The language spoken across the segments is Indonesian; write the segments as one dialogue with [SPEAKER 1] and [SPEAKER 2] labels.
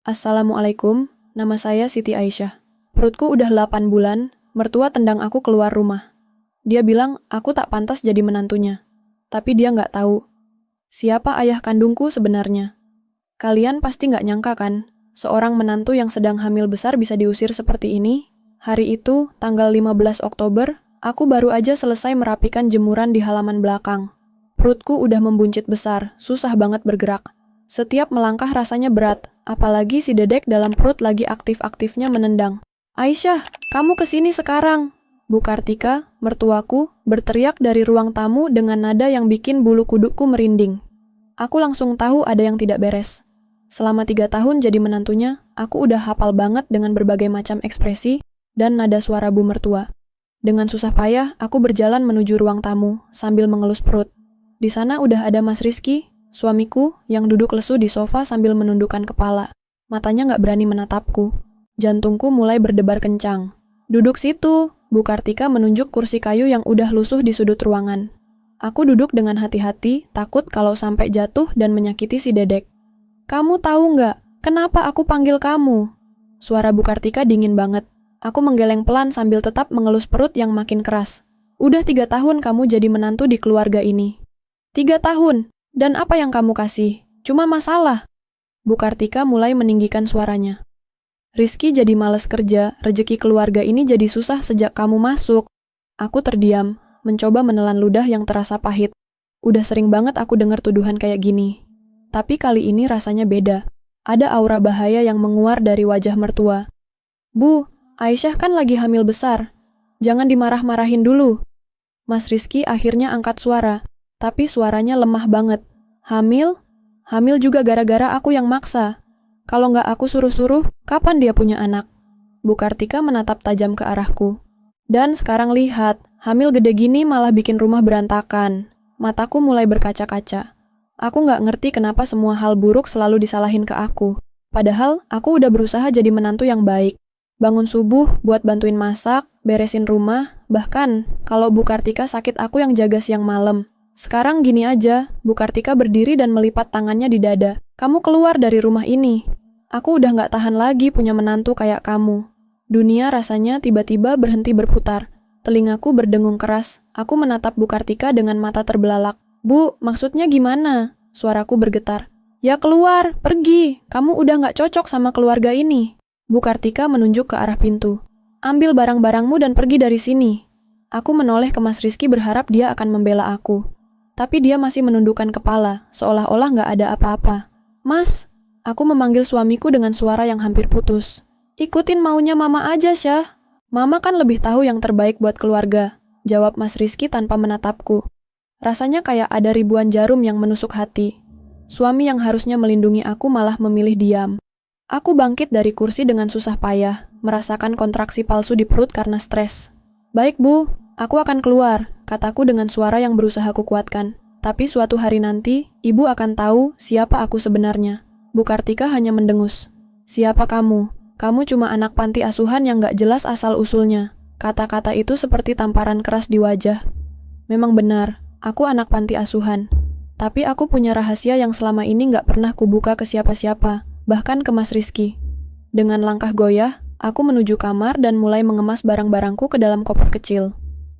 [SPEAKER 1] Assalamualaikum, nama saya Siti Aisyah. Perutku udah 8 bulan, mertua tendang aku keluar rumah. Dia bilang aku tak pantas jadi menantunya. Tapi dia nggak tahu siapa ayah kandungku sebenarnya. Kalian pasti nggak nyangka kan, seorang menantu yang sedang hamil besar bisa diusir seperti ini? Hari itu, tanggal 15 Oktober, aku baru aja selesai merapikan jemuran di halaman belakang. Perutku udah membuncit besar, susah banget bergerak. Setiap melangkah rasanya berat, apalagi si dedek dalam perut lagi aktif-aktifnya menendang. Aisyah, kamu kesini sekarang. Bu Kartika, mertuaku, berteriak dari ruang tamu dengan nada yang bikin bulu kudukku merinding. Aku langsung tahu ada yang tidak beres. Selama 3 tahun jadi menantunya, aku udah hafal banget dengan berbagai macam ekspresi dan nada suara bu mertua. Dengan susah payah, aku berjalan menuju ruang tamu sambil mengelus perut. Di sana udah ada Mas Rizky, suamiku, yang duduk lesu di sofa sambil menundukkan kepala. Matanya nggak berani menatapku. Jantungku mulai berdebar kencang. Duduk situ, Bu Kartika menunjuk kursi kayu yang udah lusuh di sudut ruangan. Aku duduk dengan hati-hati, takut kalau sampai jatuh dan menyakiti si dedek. Kamu tahu nggak, kenapa aku panggil kamu? Suara Bu Kartika dingin banget. Aku menggeleng pelan sambil tetap mengelus perut yang makin keras. Udah 3 tahun kamu jadi menantu di keluarga ini. 3 tahun? Dan apa yang kamu kasih? Cuma masalah. Bu Kartika mulai meninggikan suaranya. Rizky jadi malas kerja, rejeki keluarga ini jadi susah sejak kamu masuk. Aku terdiam, mencoba menelan ludah yang terasa pahit. Udah sering banget aku dengar tuduhan kayak gini. Tapi kali ini rasanya beda. Ada aura bahaya yang menguar dari wajah mertua. Bu, Aisyah kan lagi hamil besar. Jangan dimarah-marahin dulu. Mas Rizky akhirnya angkat suara, tapi suaranya lemah banget. Hamil? Hamil juga gara-gara aku yang maksa. Kalau nggak aku suruh-suruh, kapan dia punya anak? Bu Kartika menatap tajam ke arahku. Dan sekarang lihat, hamil gede gini malah bikin rumah berantakan. Mataku mulai berkaca-kaca. Aku nggak ngerti kenapa semua hal buruk selalu disalahin ke aku. Padahal, aku udah berusaha jadi menantu yang baik. Bangun subuh buat bantuin masak, beresin rumah, bahkan kalau Bu Kartika sakit aku yang jaga siang malam. Sekarang gini aja, Bu Kartika berdiri dan melipat tangannya di dada. Kamu keluar dari rumah ini. Aku udah nggak tahan lagi punya menantu kayak kamu. Dunia rasanya tiba-tiba berhenti berputar. Telingaku berdengung keras. Aku menatap Bu Kartika dengan mata terbelalak. Bu, maksudnya gimana? Suaraku bergetar. Ya keluar, pergi. Kamu udah nggak cocok sama keluarga ini. Bu Kartika menunjuk ke arah pintu. Ambil barang-barangmu dan pergi dari sini. Aku menoleh ke Mas Rizky berharap dia akan membela aku. Tapi dia masih menundukkan kepala, seolah-olah nggak ada apa-apa. Mas, aku memanggil suamiku dengan suara yang hampir putus. Ikutin maunya mama aja, Syah. Mama kan lebih tahu yang terbaik buat keluarga, jawab Mas Rizky tanpa menatapku. Rasanya kayak ada ribuan jarum yang menusuk hati. Suami yang harusnya melindungi aku malah memilih diam. Aku bangkit dari kursi dengan susah payah, merasakan kontraksi palsu di perut karena stres. Baik Bu, aku akan keluar, kataku dengan suara yang berusaha kukuatkan. Tapi suatu hari nanti, ibu akan tahu siapa aku sebenarnya. Bu Kartika hanya mendengus. Siapa kamu? Kamu cuma anak panti asuhan yang gak jelas asal-usulnya. Kata-kata itu seperti tamparan keras di wajah. Memang benar, aku anak panti asuhan. Tapi aku punya rahasia yang selama ini gak pernah kubuka ke siapa-siapa, bahkan ke Mas Rizky. Dengan langkah goyah, aku menuju kamar dan mulai mengemas barang-barangku ke dalam koper kecil.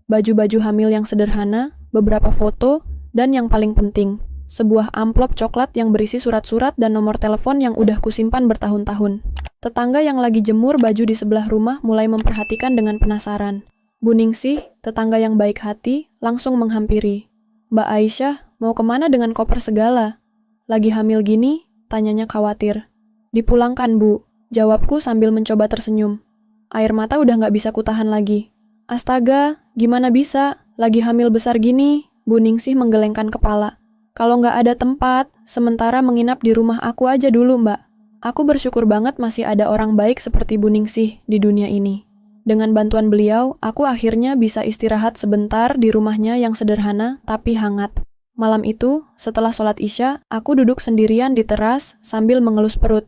[SPEAKER 1] Baju-baju hamil yang sederhana, beberapa foto, dan yang paling penting, sebuah amplop coklat yang berisi surat-surat dan nomor telepon yang udah kusimpan bertahun-tahun. Tetangga yang lagi jemur baju di sebelah rumah mulai memperhatikan dengan penasaran. Bu Ningsih, tetangga yang baik hati, langsung menghampiri. Mbak Aisyah, mau kemana dengan koper segala? Lagi hamil gini? Tanyanya khawatir. Dipulangkan, Bu, jawabku sambil mencoba tersenyum. Air mata udah nggak bisa kutahan lagi. Astaga, gimana bisa? Lagi hamil besar gini? Bu Ningsih menggelengkan kepala. Kalau nggak ada tempat, sementara menginap di rumah aku aja dulu, Mbak. Aku bersyukur banget masih ada orang baik seperti Bu Ningsih di dunia ini. Dengan bantuan beliau, aku akhirnya bisa istirahat sebentar di rumahnya yang sederhana tapi hangat. Malam itu, setelah sholat Isya, aku duduk sendirian di teras sambil mengelus perut.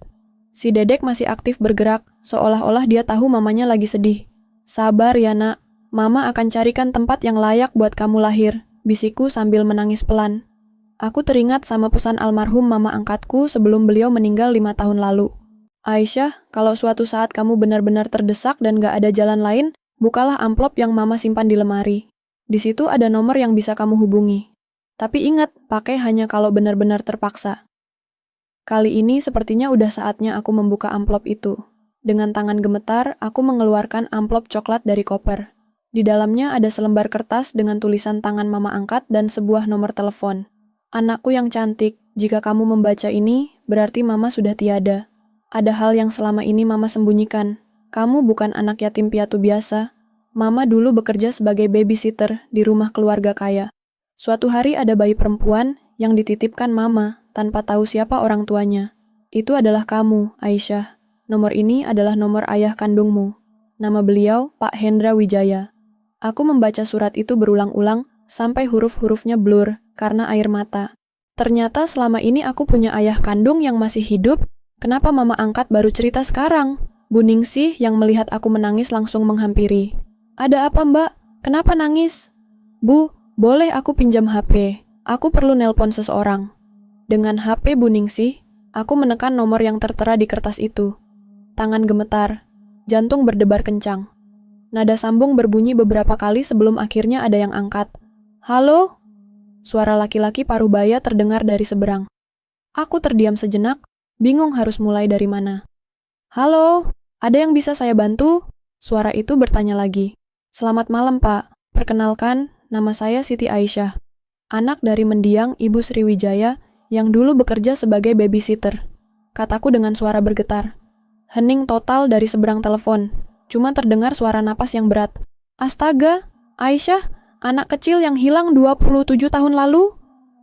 [SPEAKER 1] Si dedek masih aktif bergerak, seolah-olah dia tahu mamanya lagi sedih. Sabar ya nak, mama akan carikan tempat yang layak buat kamu lahir, bisikku sambil menangis pelan. Aku teringat sama pesan almarhum mama angkatku sebelum beliau meninggal 5 tahun lalu. Aisyah, kalau suatu saat kamu benar-benar terdesak dan gak ada jalan lain, bukalah amplop yang Mama simpan di lemari. Di situ ada nomor yang bisa kamu hubungi. Tapi ingat, pakai hanya kalau benar-benar terpaksa. Kali ini sepertinya udah saatnya aku membuka amplop itu. Dengan tangan gemetar, aku mengeluarkan amplop coklat dari koper. Di dalamnya ada selembar kertas dengan tulisan tangan Mama angkat dan sebuah nomor telepon. Anakku yang cantik, jika kamu membaca ini, berarti Mama sudah tiada. Ada hal yang selama ini Mama sembunyikan. Kamu bukan anak yatim piatu biasa. Mama dulu bekerja sebagai babysitter di rumah keluarga kaya. Suatu hari ada bayi perempuan yang dititipkan Mama tanpa tahu siapa orang tuanya. Itu adalah kamu, Aisyah. Nomor ini adalah nomor ayah kandungmu. Nama beliau Pak Hendra Wijaya. Aku membaca surat itu berulang-ulang sampai huruf-hurufnya blur karena air mata. Ternyata selama ini aku punya ayah kandung yang masih hidup. Kenapa Mama angkat baru cerita sekarang? Bu Ningsih yang melihat aku menangis langsung menghampiri. Ada apa, Mbak? Kenapa nangis? Bu, boleh aku pinjam HP? Aku perlu nelpon seseorang. Dengan HP Bu Ningsih, aku menekan nomor yang tertera di kertas itu. Tangan gemetar, jantung berdebar kencang. Nada sambung berbunyi beberapa kali sebelum akhirnya ada yang angkat. Halo? Suara laki-laki paruh baya terdengar dari seberang. Aku terdiam sejenak, bingung harus mulai dari mana. Halo? Ada yang bisa saya bantu? Suara itu bertanya lagi. Selamat malam, Pak. Perkenalkan, nama saya Siti Aisyah. Anak dari mendiang Ibu Sriwijaya yang dulu bekerja sebagai babysitter. Kataku dengan suara bergetar. Hening total dari seberang telepon. Cuma terdengar suara napas yang berat. Astaga, Aisyah, anak kecil yang hilang 27 tahun lalu?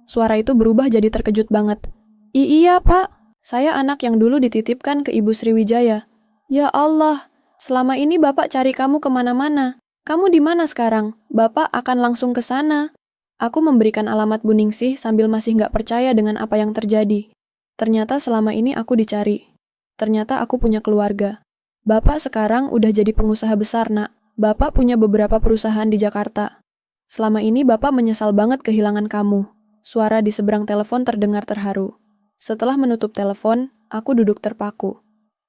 [SPEAKER 1] Suara itu berubah jadi terkejut banget. Iya, Pak. Saya anak yang dulu dititipkan ke Ibu Sriwijaya. Ya Allah, selama ini Bapak cari kamu kemana-mana. Kamu di mana sekarang? Bapak akan langsung ke sana. Aku memberikan alamat Bu Ningsih sambil masih nggak percaya dengan apa yang terjadi. Ternyata selama ini aku dicari. Ternyata aku punya keluarga. Bapak sekarang udah jadi pengusaha besar, Nak. Bapak punya beberapa perusahaan di Jakarta. Selama ini Bapak menyesal banget kehilangan kamu. Suara di seberang telepon terdengar terharu. Setelah menutup telepon, aku duduk terpaku.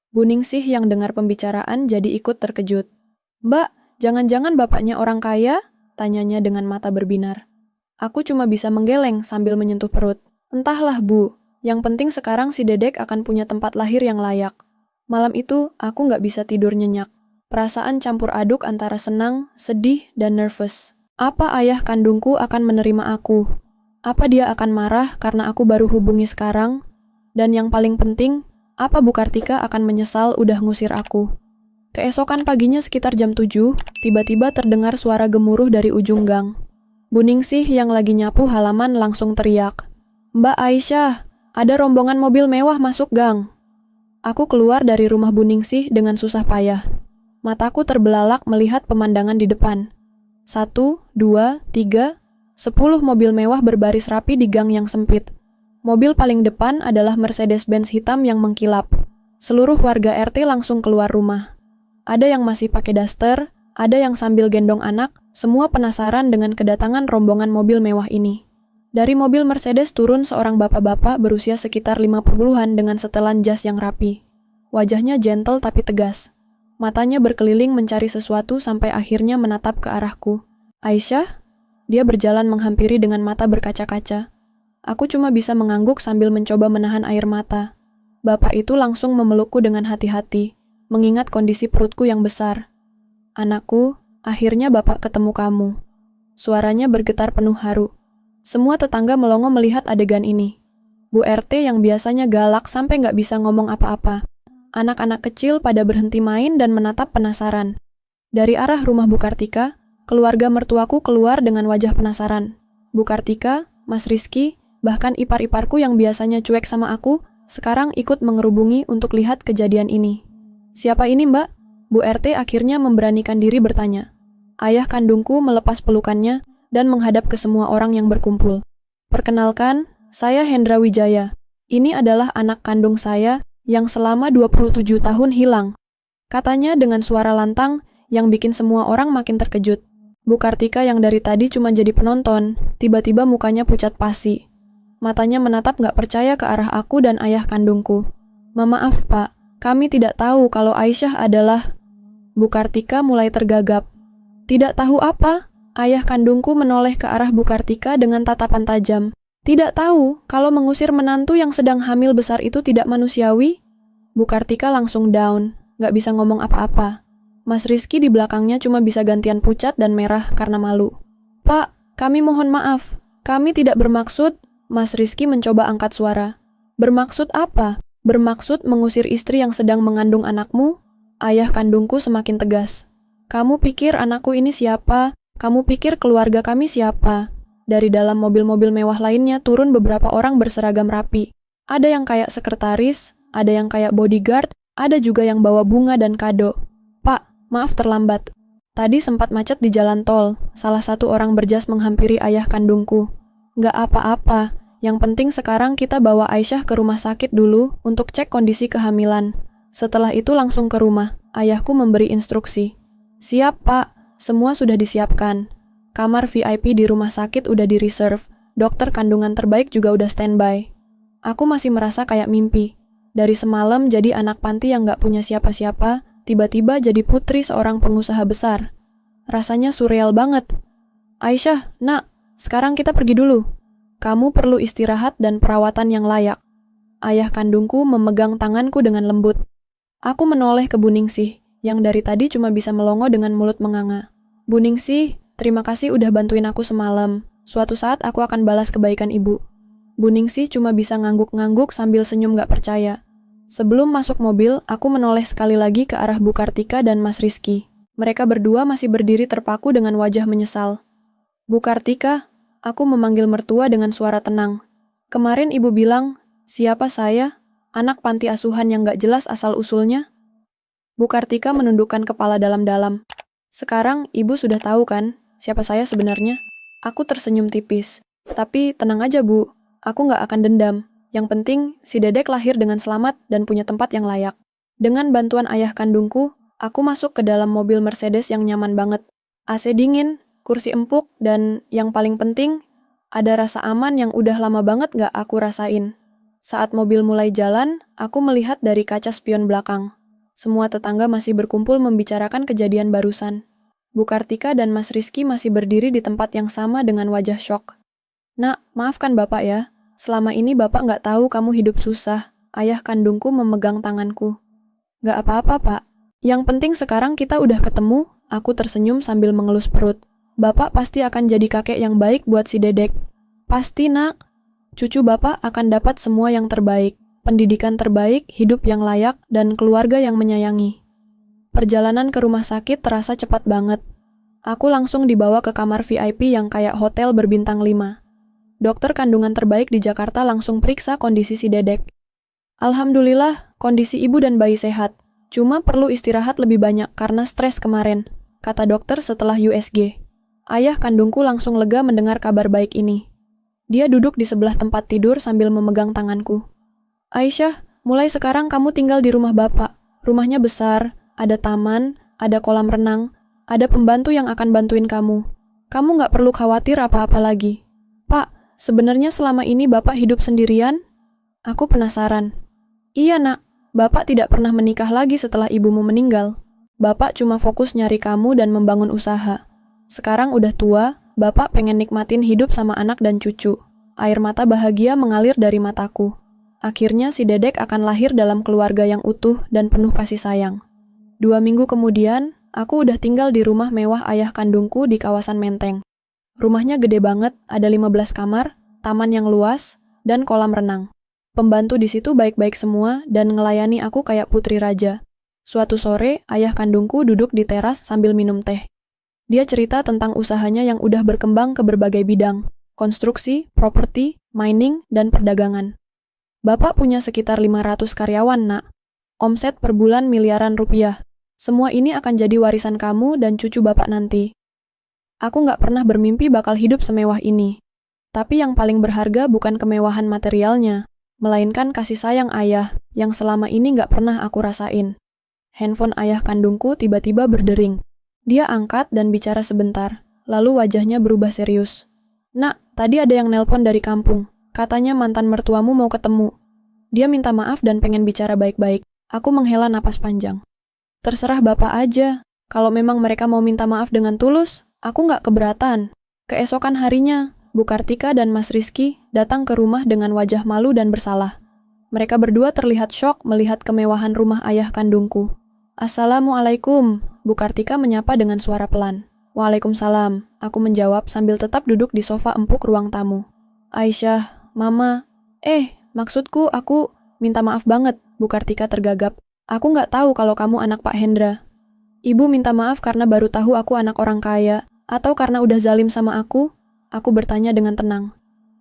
[SPEAKER 1] Bu Ningsih yang dengar pembicaraan jadi ikut terkejut. Mbak, jangan-jangan bapaknya orang kaya? Tanyanya dengan mata berbinar. Aku cuma bisa menggeleng sambil menyentuh perut. Entahlah, Bu. Yang penting sekarang si Dedek akan punya tempat lahir yang layak. Malam itu, aku nggak bisa tidur nyenyak. Perasaan campur aduk antara senang, sedih, dan nervous. Apa ayah kandungku akan menerima aku? Apa dia akan marah karena aku baru hubungi sekarang? Dan yang paling penting, apa Bu Kartika akan menyesal udah ngusir aku? Keesokan paginya sekitar jam 7, tiba-tiba terdengar suara gemuruh dari ujung gang. Bu Ningsih yang lagi nyapu halaman langsung teriak. Mbak Aisyah, ada rombongan mobil mewah masuk gang. Aku keluar dari rumah Bu Ningsih dengan susah payah. Mataku terbelalak melihat pemandangan di depan. 1, 2, 3, 10 mobil mewah berbaris rapi di gang yang sempit. Mobil paling depan adalah Mercedes-Benz hitam yang mengkilap. Seluruh warga RT langsung keluar rumah. Ada yang masih pakai daster, ada yang sambil gendong anak, semua penasaran dengan kedatangan rombongan mobil mewah ini. Dari mobil Mercedes turun seorang bapak-bapak berusia sekitar 50-an dengan setelan jas yang rapi. Wajahnya gentle tapi tegas. Matanya berkeliling mencari sesuatu sampai akhirnya menatap ke arahku. Aisyah? Dia berjalan menghampiri dengan mata berkaca-kaca. Aku cuma bisa mengangguk sambil mencoba menahan air mata. Bapak itu langsung memelukku dengan hati-hati, mengingat kondisi perutku yang besar. Anakku, akhirnya Bapak ketemu kamu. Suaranya bergetar penuh haru. Semua tetangga melongo melihat adegan ini. Bu RT yang biasanya galak sampai nggak bisa ngomong apa-apa. Anak-anak kecil pada berhenti main dan menatap penasaran. Dari arah rumah Bu Kartika, keluarga mertuaku keluar dengan wajah penasaran. Bu Kartika, Mas Rizky, bahkan ipar-iparku yang biasanya cuek sama aku, sekarang ikut mengerubungi untuk lihat kejadian ini. Siapa ini, Mbak? Bu RT akhirnya memberanikan diri bertanya. Ayah kandungku melepas pelukannya dan menghadap ke semua orang yang berkumpul. Perkenalkan, saya Hendra Wijaya. Ini adalah anak kandung saya yang selama 27 tahun hilang. Katanya dengan suara lantang yang bikin semua orang makin terkejut. Bu Kartika yang dari tadi cuma jadi penonton, tiba-tiba mukanya pucat pasi. Matanya menatap gak percaya ke arah aku dan ayah kandungku. Maaf, Pak. Kami tidak tahu kalau Aisyah adalah... Bu Kartika mulai tergagap. Tidak tahu apa? Ayah kandungku menoleh ke arah Bu Kartika dengan tatapan tajam. Tidak tahu kalau mengusir menantu yang sedang hamil besar itu tidak manusiawi? Bu Kartika langsung down, gak bisa ngomong apa-apa. Mas Rizky di belakangnya cuma bisa gantian pucat dan merah karena malu. Pak, kami mohon maaf. Kami tidak bermaksud... Mas Rizky mencoba angkat suara. Bermaksud apa? Bermaksud mengusir istri yang sedang mengandung anakmu? Ayah kandungku semakin tegas. Kamu pikir anakku ini siapa? Kamu pikir keluarga kami siapa? Dari dalam mobil-mobil mewah lainnya turun beberapa orang berseragam rapi. Ada yang kayak sekretaris, ada yang kayak bodyguard, ada juga yang bawa bunga dan kado. Pak, maaf terlambat. Tadi sempat macet di jalan tol. Salah satu orang berjas menghampiri ayah kandungku. Nggak apa-apa. Yang penting sekarang kita bawa Aisyah ke rumah sakit dulu untuk cek kondisi kehamilan. Setelah itu langsung ke rumah. Ayahku memberi instruksi. Siap, Pak. Semua sudah disiapkan. Kamar VIP di rumah sakit udah di-reserve. Dokter kandungan terbaik juga udah standby. Aku masih merasa kayak mimpi. Dari semalam jadi anak panti yang gak punya siapa-siapa, tiba-tiba jadi putri seorang pengusaha besar. Rasanya surreal banget. Aisyah, nak, sekarang kita pergi dulu. Kamu perlu istirahat dan perawatan yang layak. Ayah kandungku memegang tanganku dengan lembut. Aku menoleh ke Bu Ningsih, yang dari tadi cuma bisa melongo dengan mulut menganga. Bu Ningsih, terima kasih udah bantuin aku semalam. Suatu saat aku akan balas kebaikan ibu. Bu Ningsih cuma bisa ngangguk-ngangguk sambil senyum gak percaya. Sebelum masuk mobil, aku menoleh sekali lagi ke arah Bu Kartika dan Mas Rizky. Mereka berdua masih berdiri terpaku dengan wajah menyesal. Bu Kartika, aku memanggil mertua dengan suara tenang. Kemarin ibu bilang, siapa saya? Anak panti asuhan yang gak jelas asal-usulnya? Bu Kartika menundukkan kepala dalam-dalam. Sekarang ibu sudah tahu kan, siapa saya sebenarnya? Aku tersenyum tipis. Tapi tenang aja Bu, aku gak akan dendam. Yang penting, si Dedek lahir dengan selamat dan punya tempat yang layak. Dengan bantuan ayah kandungku, aku masuk ke dalam mobil Mercedes yang nyaman banget. AC dingin, kursi empuk, dan yang paling penting, ada rasa aman yang udah lama banget gak aku rasain. Saat mobil mulai jalan, aku melihat dari kaca spion belakang. Semua tetangga masih berkumpul membicarakan kejadian barusan. Bu Kartika dan Mas Rizky masih berdiri di tempat yang sama dengan wajah syok. Nak, maafkan Bapak ya. Selama ini Bapak nggak tahu kamu hidup susah. Ayah kandungku memegang tanganku. Nggak apa-apa, Pak. Yang penting sekarang kita udah ketemu. Aku tersenyum sambil mengelus perut. Bapak pasti akan jadi kakek yang baik buat si Dedek. Pasti, Nak. Cucu Bapak akan dapat semua yang terbaik. Pendidikan terbaik, hidup yang layak, dan keluarga yang menyayangi. Perjalanan ke rumah sakit terasa cepat banget. Aku langsung dibawa ke kamar VIP yang kayak hotel berbintang 5. Dokter kandungan terbaik di Jakarta langsung periksa kondisi si Dedek. Alhamdulillah, kondisi ibu dan bayi sehat. Cuma perlu istirahat lebih banyak karena stres kemarin, kata dokter setelah USG. Ayah kandungku langsung lega mendengar kabar baik ini. Dia duduk di sebelah tempat tidur sambil memegang tanganku. Aisyah, mulai sekarang kamu tinggal di rumah Bapak. Rumahnya besar, ada taman, ada kolam renang, ada pembantu yang akan bantuin kamu. Kamu nggak perlu khawatir apa-apa lagi. Pak, sebenarnya selama ini Bapak hidup sendirian? Aku penasaran. Iya nak, Bapak tidak pernah menikah lagi setelah ibumu meninggal. Bapak cuma fokus nyari kamu dan membangun usaha. Sekarang udah tua, Bapak pengen nikmatin hidup sama anak dan cucu. Air mata bahagia mengalir dari mataku. Akhirnya si Dedek akan lahir dalam keluarga yang utuh dan penuh kasih sayang. 2 minggu kemudian, aku udah tinggal di rumah mewah ayah kandungku di kawasan Menteng. Rumahnya gede banget, ada 15 kamar, taman yang luas, dan kolam renang. Pembantu di situ baik-baik semua dan ngelayani aku kayak putri raja. Suatu sore, ayah kandungku duduk di teras sambil minum teh. Dia cerita tentang usahanya yang udah berkembang ke berbagai bidang, konstruksi, properti, mining, dan perdagangan. Bapak punya sekitar 500 karyawan, nak. Omset per bulan miliaran rupiah. Semua ini akan jadi warisan kamu dan cucu Bapak nanti. Aku nggak pernah bermimpi bakal hidup semewah ini. Tapi yang paling berharga bukan kemewahan materialnya, melainkan kasih sayang ayah yang selama ini nggak pernah aku rasain. Handphone ayah kandungku tiba-tiba berdering. Dia angkat dan bicara sebentar, lalu wajahnya berubah serius. Nak, tadi ada yang nelpon dari kampung. Katanya mantan mertuamu mau ketemu. Dia minta maaf dan pengen bicara baik-baik. Aku menghela napas panjang. Terserah Bapak aja. Kalau memang mereka mau minta maaf dengan tulus, aku nggak keberatan. Keesokan harinya, Bu Kartika dan Mas Rizky datang ke rumah dengan wajah malu dan bersalah. Mereka berdua terlihat syok melihat kemewahan rumah ayah kandungku. Assalamualaikum, Bu Kartika menyapa dengan suara pelan. Waalaikumsalam, aku menjawab sambil tetap duduk di sofa empuk ruang tamu. Aisyah, Mama, maksudku aku minta maaf banget, Bu Kartika tergagap. Aku nggak tahu kalau kamu anak Pak Hendra. Ibu minta maaf karena baru tahu aku anak orang kaya, atau karena udah zalim sama aku? Aku bertanya dengan tenang.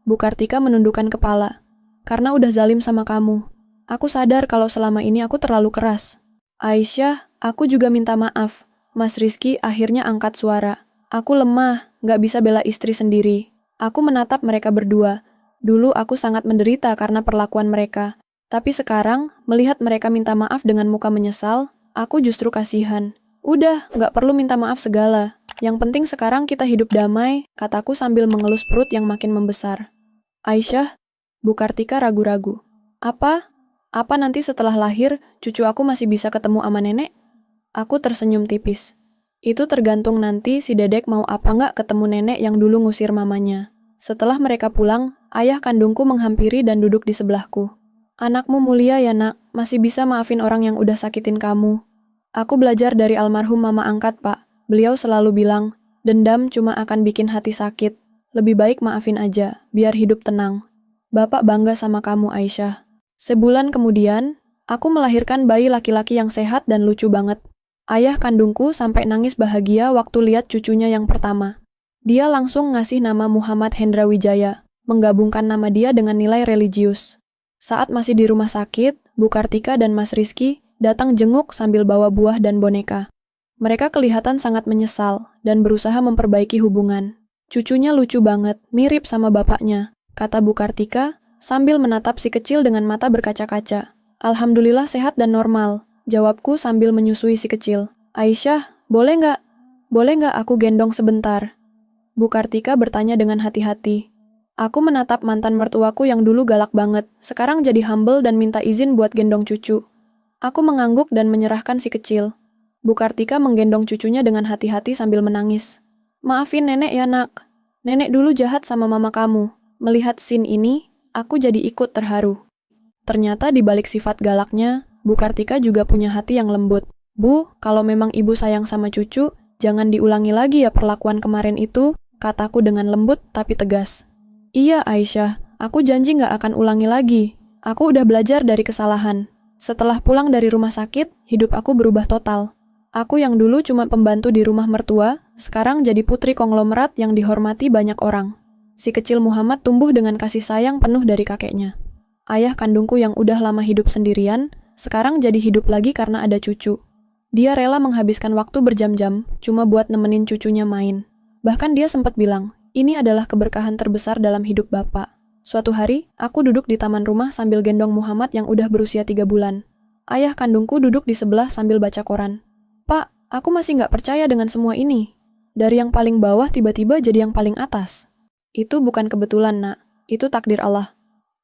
[SPEAKER 1] Bu Kartika menundukkan kepala. Karena udah zalim sama kamu. Aku sadar kalau selama ini aku terlalu keras. Aisyah, aku juga minta maaf. Mas Rizky akhirnya angkat suara. Aku lemah, nggak bisa bela istri sendiri. Aku menatap mereka berdua. Dulu aku sangat menderita karena perlakuan mereka. Tapi sekarang, melihat mereka minta maaf dengan muka menyesal, aku justru kasihan. Udah, nggak perlu minta maaf segala. Yang penting sekarang kita hidup damai, kataku sambil mengelus perut yang makin membesar. Aisyah, Bu Kartika ragu-ragu. Apa? Apa nanti setelah lahir, cucu aku masih bisa ketemu sama nenek? Aku tersenyum tipis. Itu tergantung nanti si Dedek mau apa nggak ketemu nenek yang dulu ngusir mamanya. Setelah mereka pulang, ayah kandungku menghampiri dan duduk di sebelahku. Anakmu mulia ya nak, masih bisa maafin orang yang udah sakitin kamu. Aku belajar dari almarhum mama angkat pak. Beliau selalu bilang, dendam cuma akan bikin hati sakit. Lebih baik maafin aja, biar hidup tenang. Bapak bangga sama kamu Aisyah. Sebulan kemudian, aku melahirkan bayi laki-laki yang sehat dan lucu banget. Ayah kandungku sampai nangis bahagia waktu lihat cucunya yang pertama. Dia langsung ngasih nama Muhammad Hendra Wijaya, menggabungkan nama dia dengan nilai religius. Saat masih di rumah sakit, Bu Kartika dan Mas Rizky datang jenguk sambil bawa buah dan boneka. Mereka kelihatan sangat menyesal dan berusaha memperbaiki hubungan. Cucunya lucu banget, mirip sama bapaknya, kata Bu Kartika sambil menatap si kecil dengan mata berkaca-kaca. Alhamdulillah sehat dan normal, jawabku sambil menyusui si kecil. Aisyah, boleh nggak aku gendong sebentar? Bu Kartika bertanya dengan hati-hati. Aku menatap mantan mertuaku yang dulu galak banget, sekarang jadi humble dan minta izin buat gendong cucu. Aku mengangguk dan menyerahkan si kecil. Bu Kartika menggendong cucunya dengan hati-hati sambil menangis. Maafin nenek ya nak, nenek dulu jahat sama mama kamu. Melihat scene ini, aku jadi ikut terharu. Ternyata di balik sifat galaknya, Bu Kartika juga punya hati yang lembut. Bu, kalau memang ibu sayang sama cucu, jangan diulangi lagi ya perlakuan kemarin itu, kataku dengan lembut tapi tegas. Iya Aisyah, aku janji nggak akan ulangi lagi. Aku udah belajar dari kesalahan. Setelah pulang dari rumah sakit, hidup aku berubah total. Aku yang dulu cuma pembantu di rumah mertua, sekarang jadi putri konglomerat yang dihormati banyak orang. Si kecil Muhammad tumbuh dengan kasih sayang penuh dari kakeknya. Ayah kandungku yang udah lama hidup sendirian, sekarang jadi hidup lagi karena ada cucu. Dia rela menghabiskan waktu berjam-jam cuma buat nemenin cucunya main. Bahkan dia sempat bilang, ini adalah keberkahan terbesar dalam hidup Bapak. Suatu hari, aku duduk di taman rumah sambil gendong Muhammad yang udah berusia 3 bulan. Ayah kandungku duduk di sebelah sambil baca koran. Pak, aku masih nggak percaya dengan semua ini. Dari yang paling bawah tiba-tiba jadi yang paling atas. Itu bukan kebetulan, nak. Itu takdir Allah.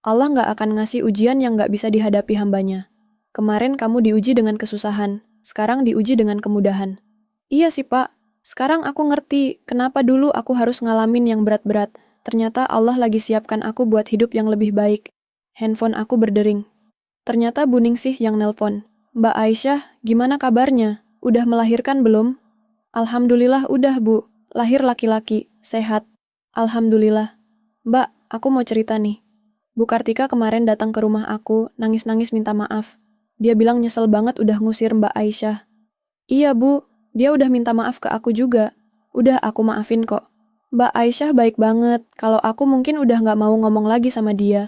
[SPEAKER 1] Allah nggak akan ngasih ujian yang nggak bisa dihadapi hambanya. Kemarin kamu diuji dengan kesusahan, sekarang diuji dengan kemudahan. Iya sih, Pak. Sekarang aku ngerti kenapa dulu aku harus ngalamin yang berat-berat. Ternyata Allah lagi siapkan aku buat hidup yang lebih baik. Handphone aku berdering. Ternyata Bu Ningsih yang nelpon. Mbak Aisyah, gimana kabarnya? Udah melahirkan belum? Alhamdulillah udah, Bu. Lahir laki-laki, sehat. Alhamdulillah. Mbak, aku mau cerita nih. Bu Kartika kemarin datang ke rumah aku, nangis-nangis minta maaf. Dia bilang nyesel banget udah ngusir Mbak Aisyah. Iya, Bu. Dia udah minta maaf ke aku juga. Udah aku maafin kok. Mbak Aisyah baik banget, kalau aku mungkin udah gak mau ngomong lagi sama dia.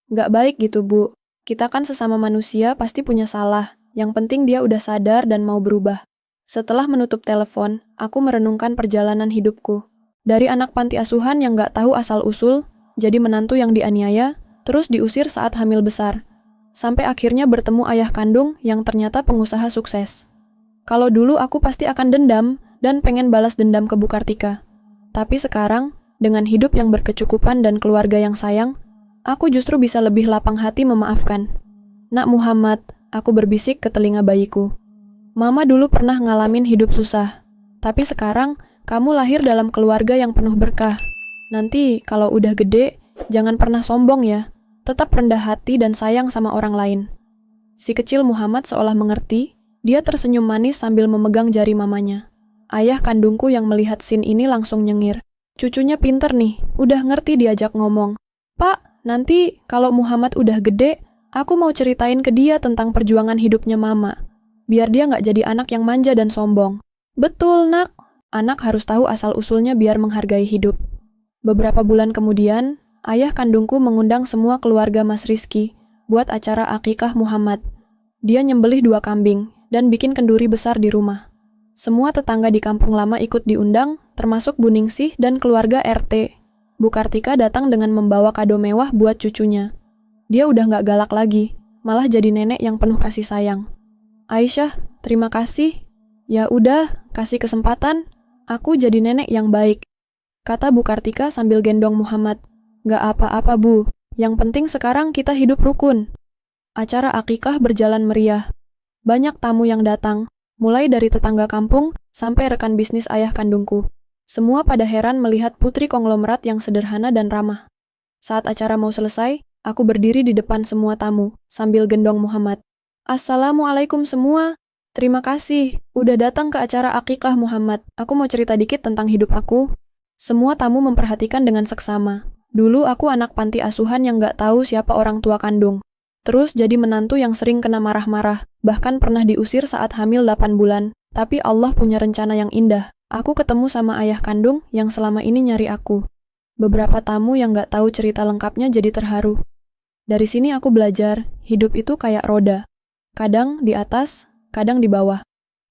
[SPEAKER 1] Gak baik gitu, Bu. Kita kan sesama manusia pasti punya salah. Yang penting dia udah sadar dan mau berubah. Setelah menutup telepon, aku merenungkan perjalanan hidupku. Dari anak panti asuhan yang gak tahu asal-usul, jadi menantu yang dianiaya, terus diusir saat hamil besar. Sampai akhirnya bertemu ayah kandung yang ternyata pengusaha sukses. Kalau dulu aku pasti akan dendam dan pengen balas dendam ke Bu Kartika. Tapi sekarang, dengan hidup yang berkecukupan dan keluarga yang sayang, aku justru bisa lebih lapang hati memaafkan. Nak Muhammad, Aku berbisik ke telinga bayiku. Mama dulu pernah ngalamin hidup susah. Tapi sekarang, kamu lahir dalam keluarga yang penuh berkah. Nanti, kalau udah gede, jangan pernah sombong ya. Tetap rendah hati dan sayang sama orang lain. Si kecil Muhammad seolah mengerti, dia tersenyum manis sambil memegang jari mamanya. Ayah kandungku yang melihat scene ini langsung nyengir. Cucunya pinter nih, udah ngerti diajak ngomong. Pak, nanti kalau Muhammad udah gede, aku mau ceritain ke dia tentang perjuangan hidupnya mama. Biar dia nggak jadi anak yang manja dan sombong. Betul, nak. Anak harus tahu asal-usulnya biar menghargai hidup. Beberapa bulan kemudian, ayah kandungku mengundang semua keluarga Mas Rizky buat acara akikah Muhammad. Dia nyembelih 2 kambing dan bikin kenduri besar di rumah. Semua tetangga di kampung lama ikut diundang, termasuk Bu Ningsih dan keluarga RT. Bu Kartika datang dengan membawa kado mewah buat cucunya. Dia udah nggak galak lagi, malah jadi nenek yang penuh kasih sayang. Aisyah, terima kasih. Ya udah, kasih kesempatan, aku jadi nenek yang baik. Kata Bu Kartika sambil gendong Muhammad. Nggak apa-apa Bu, yang penting sekarang kita hidup rukun. Acara akikah berjalan meriah. Banyak tamu yang datang, mulai dari tetangga kampung sampai rekan bisnis ayah kandungku. Semua pada heran melihat putri konglomerat yang sederhana dan ramah. Saat acara mau selesai, aku berdiri di depan semua tamu, sambil gendong Muhammad. Assalamualaikum semua. Terima kasih, udah datang ke acara akikah Muhammad. Aku mau cerita dikit tentang hidup aku. Semua tamu memperhatikan dengan seksama. Dulu aku anak panti asuhan yang gak tahu siapa orang tua kandung. Terus jadi menantu yang sering kena marah-marah, bahkan pernah diusir saat hamil 8 bulan. Tapi Allah punya rencana yang indah. Aku ketemu sama ayah kandung yang selama ini nyari aku. Beberapa tamu yang gak tahu cerita lengkapnya jadi terharu. Dari sini aku belajar, hidup itu kayak roda. Kadang di atas, kadang di bawah.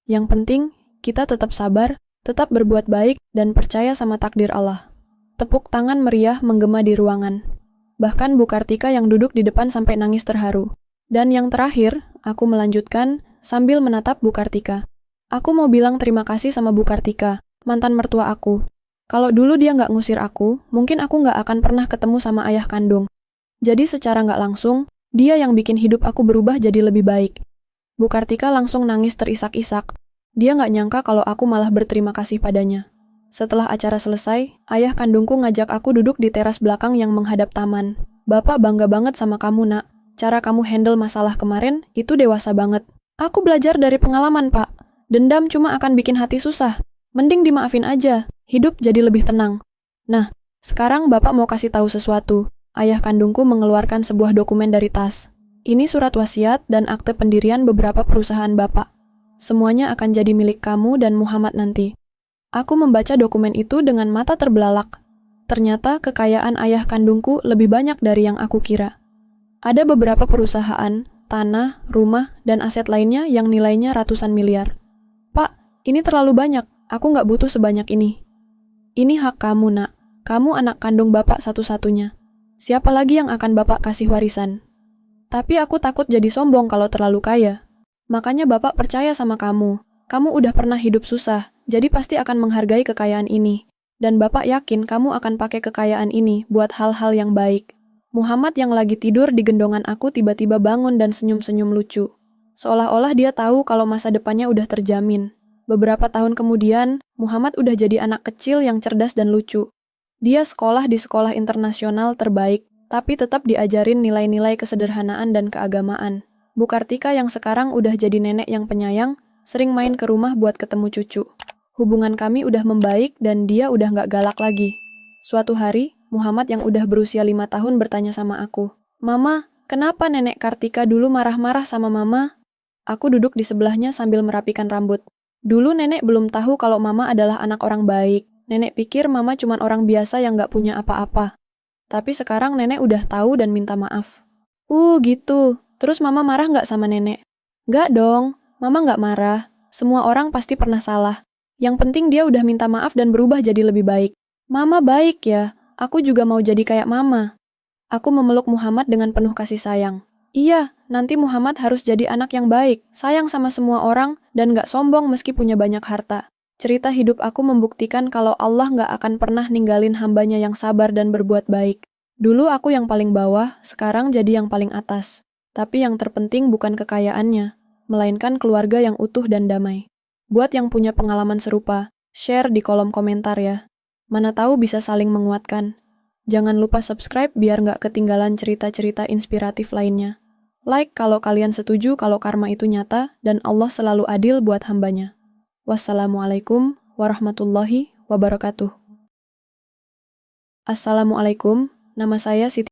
[SPEAKER 1] Yang penting, kita tetap sabar, tetap berbuat baik, dan percaya sama takdir Allah. Tepuk tangan meriah menggema di ruangan. Bahkan Bu Kartika yang duduk di depan sampai nangis terharu. Dan yang terakhir, aku melanjutkan sambil menatap Bu Kartika. Aku mau bilang terima kasih sama Bu Kartika, mantan mertua aku. Kalau dulu dia nggak ngusir aku, mungkin aku nggak akan pernah ketemu sama ayah kandung. Jadi secara nggak langsung, dia yang bikin hidup aku berubah jadi lebih baik. Bu Kartika langsung nangis terisak-isak. Dia nggak nyangka kalau aku malah berterima kasih padanya. Setelah acara selesai, ayah kandungku ngajak aku duduk di teras belakang yang menghadap taman. Bapak bangga banget sama kamu, nak. Cara kamu handle masalah kemarin, itu dewasa banget. Aku belajar dari pengalaman, Pak. Dendam cuma akan bikin hati susah. Mending dimaafin aja, hidup jadi lebih tenang. Nah, sekarang Bapak mau kasih tahu sesuatu. Ayah kandungku mengeluarkan sebuah dokumen dari tas. Ini surat wasiat dan akte pendirian beberapa perusahaan Bapak. Semuanya akan jadi milik kamu dan Muhammad nanti. Aku membaca dokumen itu dengan mata terbelalak. Ternyata kekayaan ayah kandungku lebih banyak dari yang aku kira. Ada beberapa perusahaan, tanah, rumah, dan aset lainnya yang nilainya ratusan miliar. Pak, ini terlalu banyak. Aku nggak butuh sebanyak ini. Ini hak kamu, nak. Kamu anak kandung Bapak satu-satunya. Siapa lagi yang akan Bapak kasih warisan? Tapi aku takut jadi sombong kalau terlalu kaya. Makanya Bapak percaya sama kamu. Kamu udah pernah hidup susah, jadi pasti akan menghargai kekayaan ini. Dan Bapak yakin kamu akan pakai kekayaan ini buat hal-hal yang baik. Muhammad yang lagi tidur di gendongan aku tiba-tiba bangun dan senyum-senyum lucu. Seolah-olah dia tahu kalau masa depannya udah terjamin. Beberapa tahun kemudian, Muhammad udah jadi anak kecil yang cerdas dan lucu. Dia sekolah di sekolah internasional terbaik, tapi tetap diajarin nilai-nilai kesederhanaan dan keagamaan. Bu Kartika yang sekarang udah jadi nenek yang penyayang, sering main ke rumah buat ketemu cucu. Hubungan kami udah membaik dan dia udah nggak galak lagi. Suatu hari, Muhammad yang udah berusia 5 tahun bertanya sama aku, "Mama, kenapa nenek Kartika dulu marah-marah sama mama?" Aku duduk di sebelahnya sambil merapikan rambut. Dulu nenek belum tahu kalau mama adalah anak orang baik. Nenek pikir mama cuma orang biasa yang nggak punya apa-apa. Tapi sekarang nenek udah tahu dan minta maaf. Gitu. Terus mama marah nggak sama nenek? Nggak dong, mama nggak marah. Semua orang pasti pernah salah. Yang penting dia udah minta maaf dan berubah jadi lebih baik. Mama baik ya, aku juga mau jadi kayak mama. Aku memeluk Muhammad dengan penuh kasih sayang. Iya, nanti Muhammad harus jadi anak yang baik, sayang sama semua orang, dan nggak sombong meski punya banyak harta. Cerita hidup aku membuktikan kalau Allah nggak akan pernah ninggalin hambanya yang sabar dan berbuat baik. Dulu aku yang paling bawah, sekarang jadi yang paling atas. Tapi yang terpenting bukan kekayaannya, melainkan keluarga yang utuh dan damai. Buat yang punya pengalaman serupa, share di kolom komentar ya. Mana tahu bisa saling menguatkan. Jangan lupa subscribe biar nggak ketinggalan cerita-cerita inspiratif lainnya. Like kalau kalian setuju kalau karma itu nyata dan Allah selalu adil buat hambanya. Wassalamualaikum warahmatullahi wabarakatuh. Assalamualaikum, nama saya Siti